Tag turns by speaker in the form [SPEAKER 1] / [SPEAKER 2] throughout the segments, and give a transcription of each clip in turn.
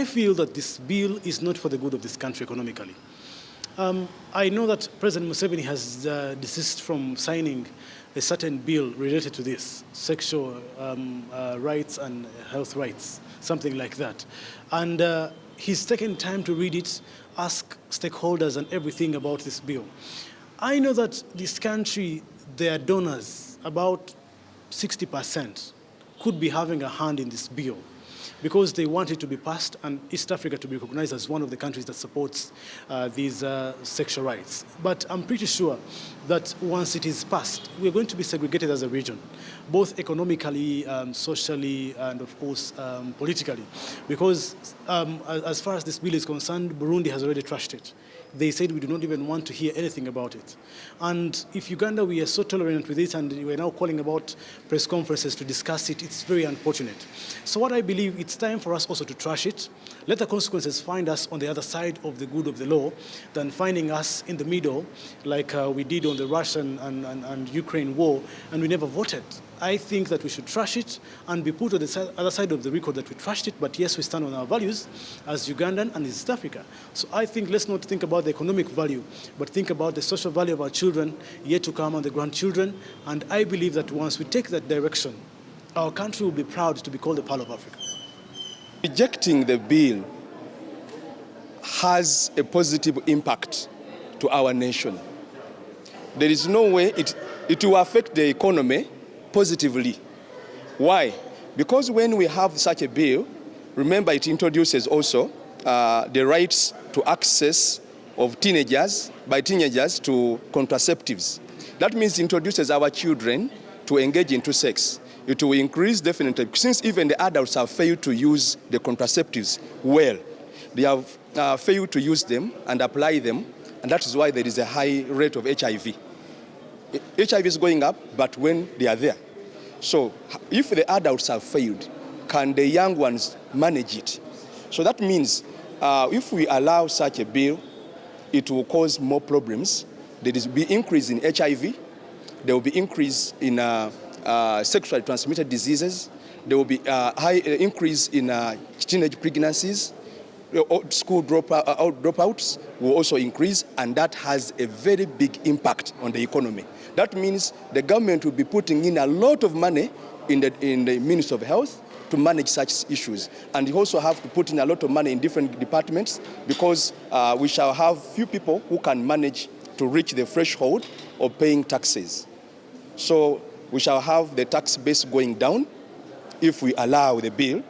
[SPEAKER 1] feel that this bill is not for the good of this country economically. I know that President Museveni has desisted from signing a certain bill related to this, sexual rights and health rights, something like that. And he's taken time to read it, ask stakeholders and everything about this bill. I know that this country, their donors, about 60%, could be having a hand in this bill because they want it to be passed and East Africa to be recognized as one of the countries that supports these sexual rights. But I'm pretty sure that once it is passed, we're going to be segregated as a region, both economically, socially, and of course, politically. Because as far as this bill is concerned, Burundi has already trashed it. They said we do not even want to hear anything about it. And if Uganda, we are so tolerant with it and we're now calling about press conferences to discuss it, it's very unfortunate. So what I believe, it's time for us also to trash it. Let the consequences find us on the other side of the good of the law than finding us in the middle like we did on the Russian and Ukraine war, and we never voted. I think that we should trash it and be put on the other side of the record that we trashed it, but yes, we stand on our values as Ugandan and East Africa. So I think let's not think about the economic value, but think about the social value of our children yet to come and the grandchildren. And I believe that once we take that direction, our country will be proud to be called the Pearl of Africa.
[SPEAKER 2] Rejecting the bill has a positive impact to our nation. There is no way it will affect the economy positively. Why? Because when we have such a bill, remember it introduces also the rights to access of teenagers to contraceptives. That means it introduces our children to engage into sex. It will increase definitely, since even the adults have failed to use the contraceptives well. They have failed to use them and apply them, and that is why there is a high rate of HIV. HIV is going up, but when they are there. So if the adults have failed, can the young ones manage it? So that means if we allow such a bill, it will cause more problems. There will be increase in HIV. There will be increase in sexually transmitted diseases. There will be high increase in teenage pregnancies. School dropouts will also increase, and that has a very big impact on the economy. That means the government will be putting in a lot of money in the Ministry of Health to manage such issues. And you also have to put in a lot of money in different departments because we shall have few people who can manage to reach the threshold of paying taxes. So we shall have the tax base going down if we allow the bill.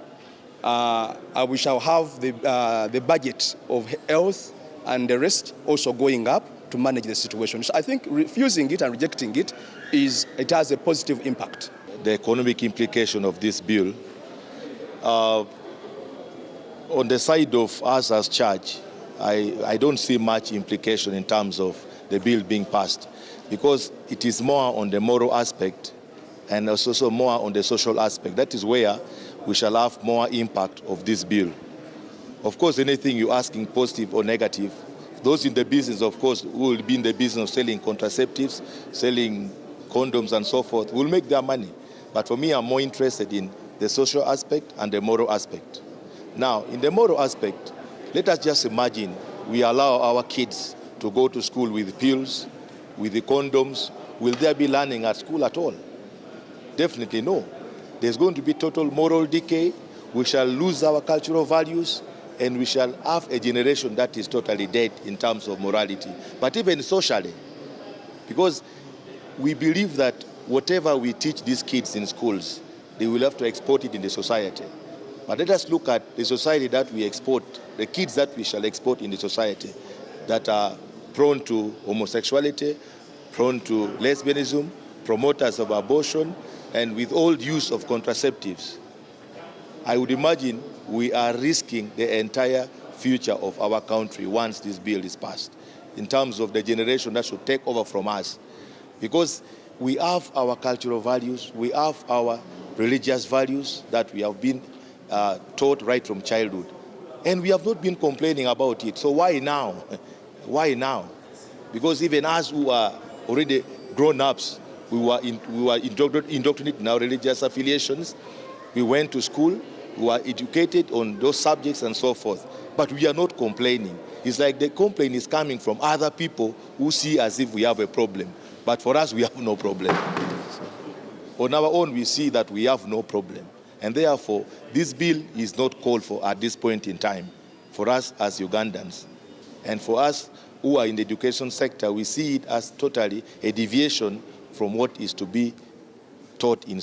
[SPEAKER 2] We shall have the budget of health and the rest also going up to manage the situation. So I think refusing it and rejecting it has a positive impact.
[SPEAKER 3] The economic implication of this bill, on the side of us as church, I don't see much implication in terms of the bill being passed, because it is more on the moral aspect and also more on the social aspect. That is where we shall have more impact of this bill. Of course, anything you're asking, positive or negative, those in the business, of course, who will be in the business of selling contraceptives, selling condoms and so forth, will make their money. But for me, I'm more interested in the social aspect and the moral aspect. Now, in the moral aspect, let us just imagine we allow our kids to go to school with pills, with the condoms. Will there be learning at school at all? Definitely no. There's going to be total moral decay. We shall lose our cultural values, and we shall have a generation that is totally dead in terms of morality, but even socially. Because we believe that whatever we teach these kids in schools, they will have to export it in the society. But let us look at the society that we export, the kids that we shall export in the society that are prone to homosexuality, prone to lesbianism, promoters of abortion, and with all use of contraceptives. I would imagine we are risking the entire future of our country once this bill is passed, in terms of the generation that should take over from us. Because we have our cultural values, we have our religious values that we have been taught right from childhood. And we have not been complaining about it. So why now? Why now? Because even us who are already grown-ups, we were indoctrinated in our religious affiliations. We went to school, who are educated on those subjects and so forth. But we are not complaining. It's like the complaint is coming from other people who see as if we have a problem. But for us, we have no problem. On our own, we see that we have no problem. And therefore, this bill is not called for at this point in time for us as Ugandans. And for us who are in the education sector, we see it as totally a deviation from what is to be taught in